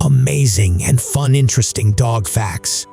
Amazing and fun, interesting dog facts.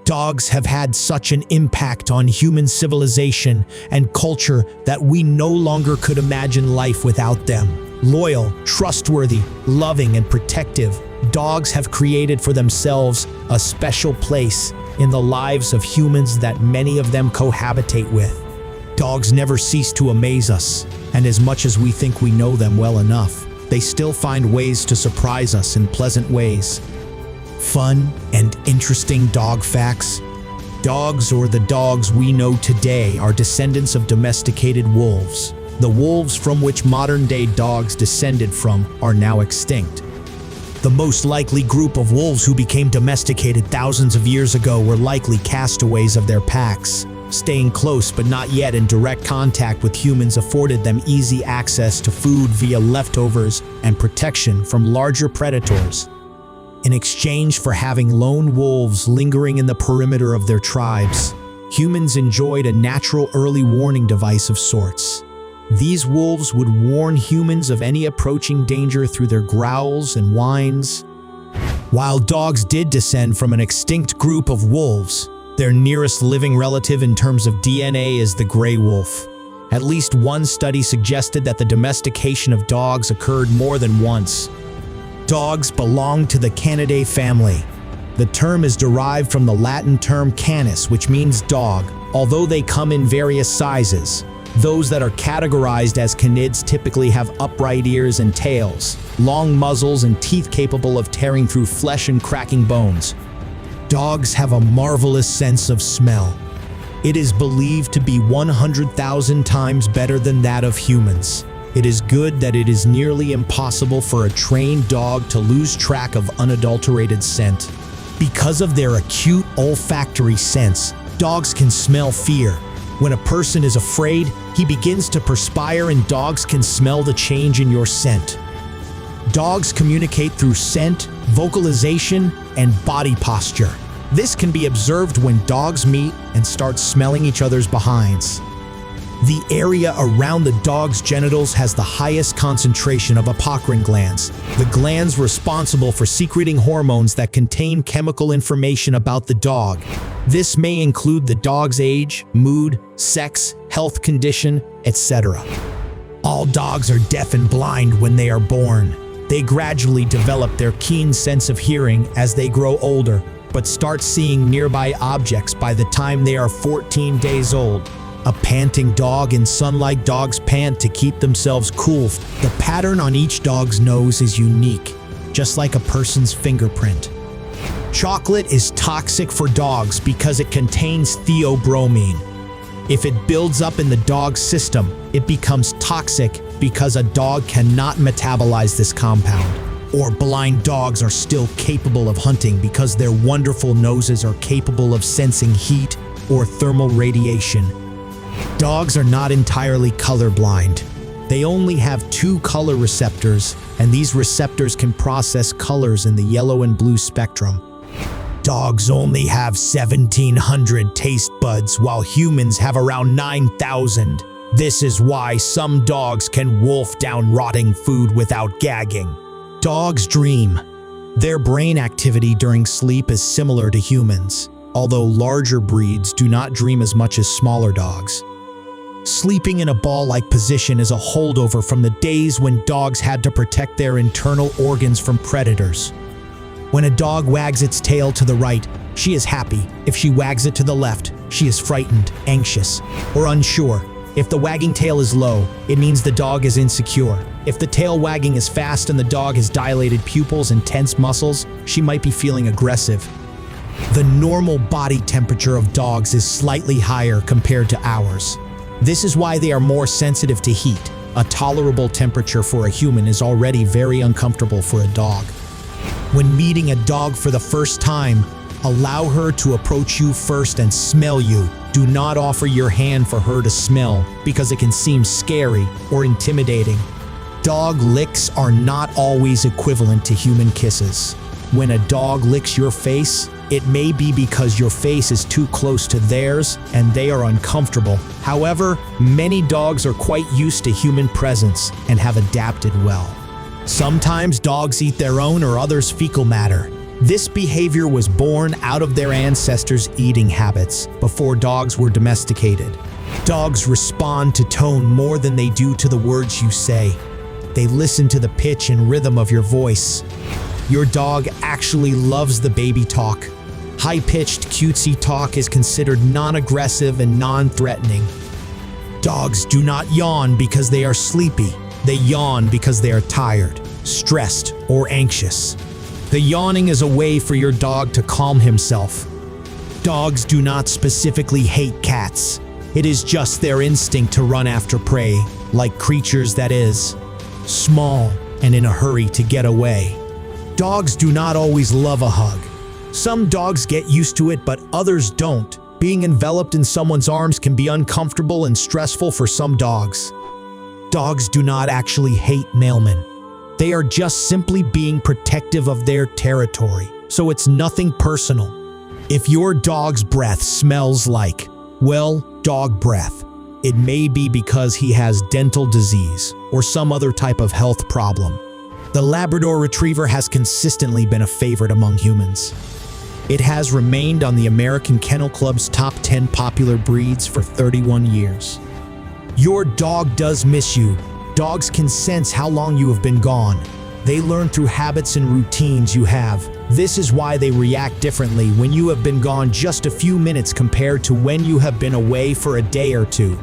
Dogs have had such an impact on human civilization and culture that we no longer could imagine life without them. Loyal, trustworthy, loving, and protective, dogs have created for themselves a special place in the lives of humans that many of them cohabitate with. Dogs never cease to amaze us, and as much as we think we know them well enough, they still find ways to surprise us in pleasant ways. Fun and interesting dog facts. Dogs, or the dogs we know today, are descendants of domesticated wolves. The wolves from which modern-day dogs descended from are now extinct. The most likely group of wolves who became domesticated thousands of years ago were likely castaways of their packs. Staying close but not yet in direct contact with humans afforded them easy access to food via leftovers and protection from larger predators. In exchange for having lone wolves lingering in the perimeter of their tribes, humans enjoyed a natural early warning device of sorts. These wolves would warn humans of any approaching danger through their growls and whines. While dogs did descend from an extinct group of wolves, their nearest living relative in terms of DNA is the gray wolf. At least one study suggested that the domestication of dogs occurred more than once. Dogs belong to the Canidae family. The term is derived from the Latin term canis, which means dog, although they come in various sizes. Those that are categorized as canids typically have upright ears and tails, long muzzles, and teeth capable of tearing through flesh and cracking bones. Dogs have a marvelous sense of smell. It is believed to be 100,000 times better than that of humans. It is good that it is nearly impossible for a trained dog to lose track of unadulterated scent. Because of their acute olfactory sense, dogs can smell fear. When a person is afraid, he begins to perspire, and dogs can smell the change in your scent. Dogs communicate through scent, vocalization, and body posture. This can be observed when dogs meet and start smelling each other's behinds. The area around the dog's genitals has the highest concentration of apocrine glands, the glands responsible for secreting hormones that contain chemical information about the dog. This may include the dog's age, mood, sex, health condition, etc. All dogs are deaf and blind when they are born. They gradually develop their keen sense of hearing as they grow older, but start seeing nearby objects by the time they are 14 days old. A panting dog and sunlight dogs pant to keep themselves cool. The pattern on each dog's nose is unique, just like a person's fingerprint. Chocolate is toxic for dogs because it contains theobromine. If it builds up in the dog's system, it becomes toxic because a dog cannot metabolize this compound. Or blind dogs are still capable of hunting because their wonderful noses are capable of sensing heat or thermal radiation. Dogs are not entirely colorblind. They only have 2 color receptors, and these receptors can process colors in the yellow and blue spectrum. Dogs only have 1,700 taste buds, while humans have around 9,000. This is why some dogs can wolf down rotting food without gagging. Dogs dream. Their brain activity during sleep is similar to humans, although larger breeds do not dream as much as smaller dogs. Sleeping in a ball-like position is a holdover from the days when dogs had to protect their internal organs from predators. When a dog wags its tail to the right, she is happy. If she wags it to the left, she is frightened, anxious, or unsure. If the wagging tail is low, it means the dog is insecure. If the tail wagging is fast and the dog has dilated pupils and tense muscles, she might be feeling aggressive. The normal body temperature of dogs is slightly higher compared to ours. This is why they are more sensitive to heat. A tolerable temperature for a human is already very uncomfortable for a dog. When meeting a dog for the first time, allow her to approach you first and smell you. Do not offer your hand for her to smell because it can seem scary or intimidating. Dog licks are not always equivalent to human kisses. When a dog licks your face, it may be because your face is too close to theirs and they are uncomfortable. However, many dogs are quite used to human presence and have adapted well. Sometimes dogs eat their own or others' fecal matter. This behavior was born out of their ancestors' eating habits before dogs were domesticated. Dogs respond to tone more than they do to the words you say. They listen to the pitch and rhythm of your voice. Your dog actually loves the baby talk. High-pitched, cutesy talk is considered non-aggressive and non-threatening. Dogs do not yawn because they are sleepy. They yawn because they are tired, stressed, or anxious. The yawning is a way for your dog to calm himself. Dogs do not specifically hate cats. It is just their instinct to run after prey, like creatures that is small and in a hurry to get away. Dogs do not always love a hug. Some dogs get used to it, but others don't. Being enveloped in someone's arms can be uncomfortable and stressful for some dogs. Dogs do not actually hate mailmen. They are just simply being protective of their territory, so it's nothing personal. If your dog's breath smells like, well, dog breath, it may be because he has dental disease or some other type of health problem. The Labrador Retriever has consistently been a favorite among humans. It has remained on the American Kennel Club's top 10 popular breeds for 31 years. Your dog does miss you. Dogs can sense how long you have been gone. They learn through habits and routines you have. This is why they react differently when you have been gone just a few minutes compared to when you have been away for a day or two.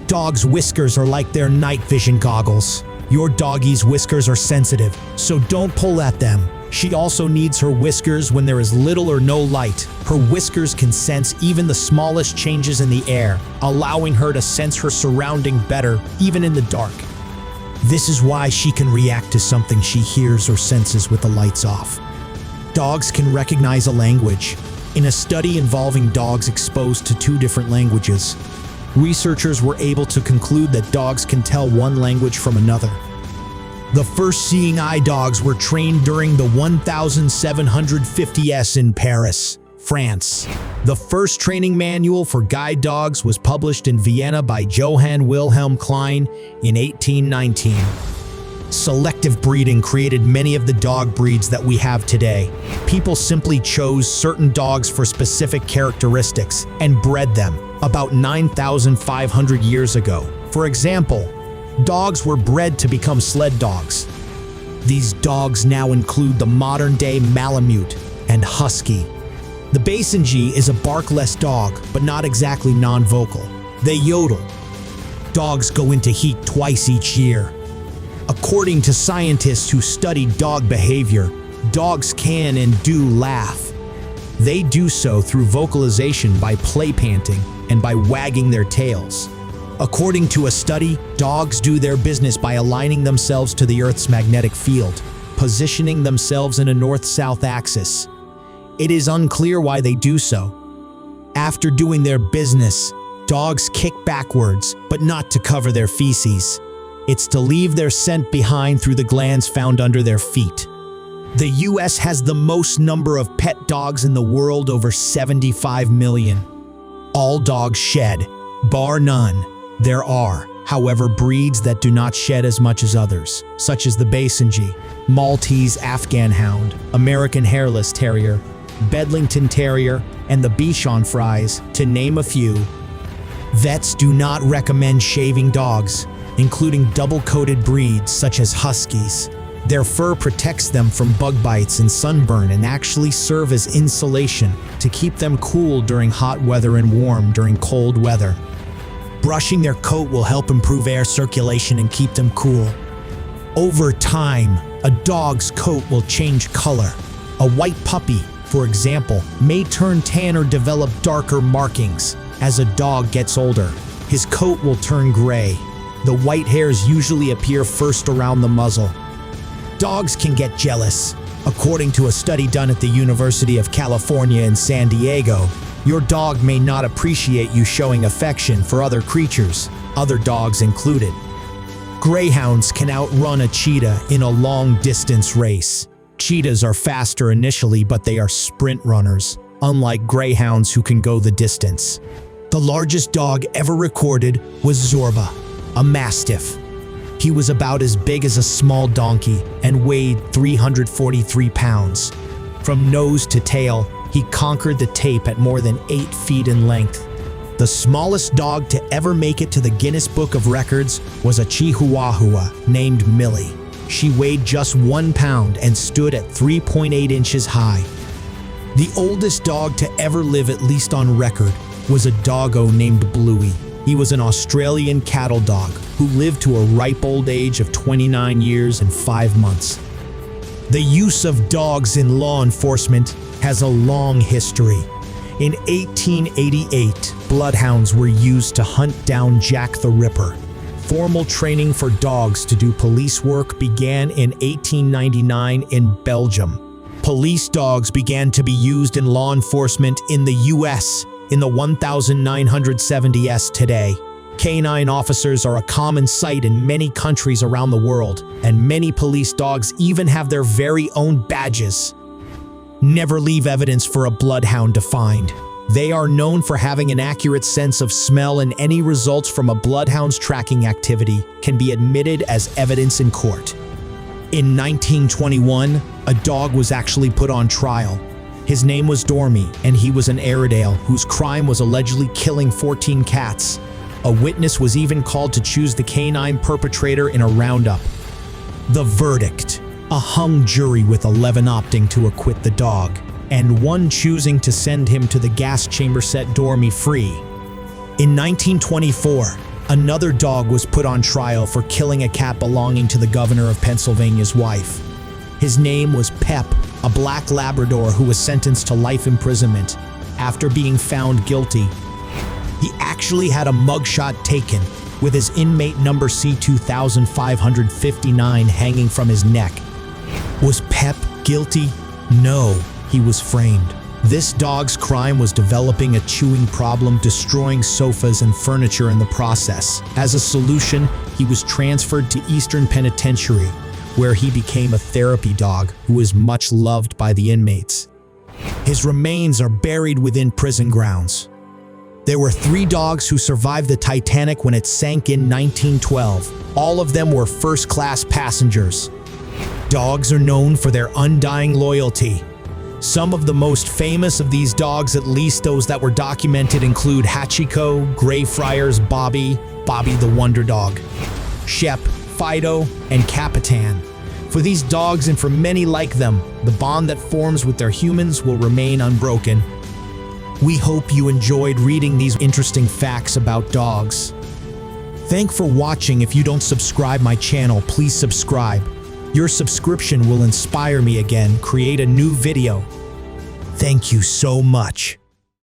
Dogs' whiskers are like their night vision goggles. Your doggie's whiskers are sensitive, so don't pull at them. She also needs her whiskers when there is little or no light. Her whiskers can sense even the smallest changes in the air, allowing her to sense her surrounding better, even in the dark. This is why she can react to something she hears or senses with the lights off. Dogs can recognize a language. In a study involving dogs exposed to 2 different languages, researchers were able to conclude that dogs can tell one language from another. The first seeing eye dogs were trained during the 1750s in Paris, France. The first training manual for guide dogs was published in Vienna by Johann Wilhelm Klein in 1819. Selective breeding created many of the dog breeds that we have today. People simply chose certain dogs for specific characteristics and bred them about 9,500 years ago. For example, dogs were bred to become sled dogs. These dogs now include the modern-day Malamute and Husky. The Basenji is a barkless dog, but not exactly non-vocal. They yodel. Dogs go into heat twice each year. According to scientists who study dog behavior, dogs can and do laugh. They do so through vocalization by play panting and by wagging their tails. According to a study, dogs do their business by aligning themselves to the Earth's magnetic field, positioning themselves in a north-south axis. It is unclear why they do so. After doing their business, dogs kick backwards, but not to cover their feces. It's to leave their scent behind through the glands found under their feet. The US has the most number of pet dogs in the world, over 75 million. All dogs shed, bar none. There are, however, breeds that do not shed as much as others, such as the Basenji, Maltese Afghan Hound, American Hairless Terrier, Bedlington Terrier, and the Bichon Frise, to name a few. Vets do not recommend shaving dogs, including double-coated breeds such as Huskies. Their fur protects them from bug bites and sunburn and actually serve as insulation to keep them cool during hot weather and warm during cold weather. Brushing their coat will help improve air circulation and keep them cool. Over time, a dog's coat will change color. A white puppy, for example, may turn tan or develop darker markings. As a dog gets older, his coat will turn gray. The white hairs usually appear first around the muzzle. Dogs can get jealous. According to a study done at the University of California in San Diego, your dog may not appreciate you showing affection for other creatures, other dogs included. Greyhounds can outrun a cheetah in a long-distance race. Cheetahs are faster initially, but they are sprint runners, unlike greyhounds who can go the distance. The largest dog ever recorded was Zorba, a Mastiff. He was about as big as a small donkey and weighed 343 pounds. From nose to tail, he conquered the tape at more than 8 feet in length. The smallest dog to ever make it to the Guinness Book of Records was a Chihuahua named Millie. She weighed just 1 pound and stood at 3.8 inches high. The oldest dog to ever live, at least on record, was a doggo named Bluey. He was an Australian cattle dog who lived to a ripe old age of 29 years and 5 months. The use of dogs in law enforcement has a long history. In 1888, bloodhounds were used to hunt down Jack the Ripper. Formal training for dogs to do police work began in 1899 in Belgium. Police dogs began to be used in law enforcement in the US in the 1970s today. Canine officers are a common sight in many countries around the world, and many police dogs even have their very own badges. Never leave evidence for a bloodhound to find. They are known for having an accurate sense of smell, and any results from a bloodhound's tracking activity can be admitted as evidence in court. In 1921, a dog was actually put on trial. His name was Dormy, and he was an Airedale whose crime was allegedly killing 14 cats. A witness was even called to choose the canine perpetrator in a roundup. The verdict: a hung jury with 11 opting to acquit the dog, and 1 choosing to send him to the gas chamber set Dormy free. In 1924, another dog was put on trial for killing a cat belonging to the governor of Pennsylvania's wife. His name was Pep, a black Labrador who was sentenced to life imprisonment after being found guilty. He actually had a mugshot taken with his inmate number C2559 hanging from his neck. Was Pep guilty? No, he was framed. This dog's crime was developing a chewing problem, destroying sofas and furniture in the process. As a solution, he was transferred to Eastern Penitentiary, where he became a therapy dog who was much loved by the inmates. His remains are buried within prison grounds. There were 3 dogs who survived the Titanic when it sank in 1912. All of them were first-class passengers. Dogs are known for their undying loyalty. Some of the most famous of these dogs, at least those that were documented, include Hachiko, Greyfriars Bobby, Bobby the Wonder Dog, Shep, Fido, and Capitan. For these dogs, and for many like them, the bond that forms with their humans will remain unbroken. We hope you enjoyed reading these interesting facts about dogs. Thanks for watching. If you don't subscribe my channel, please subscribe. Your subscription will inspire me again, create a new video. Thank you so much.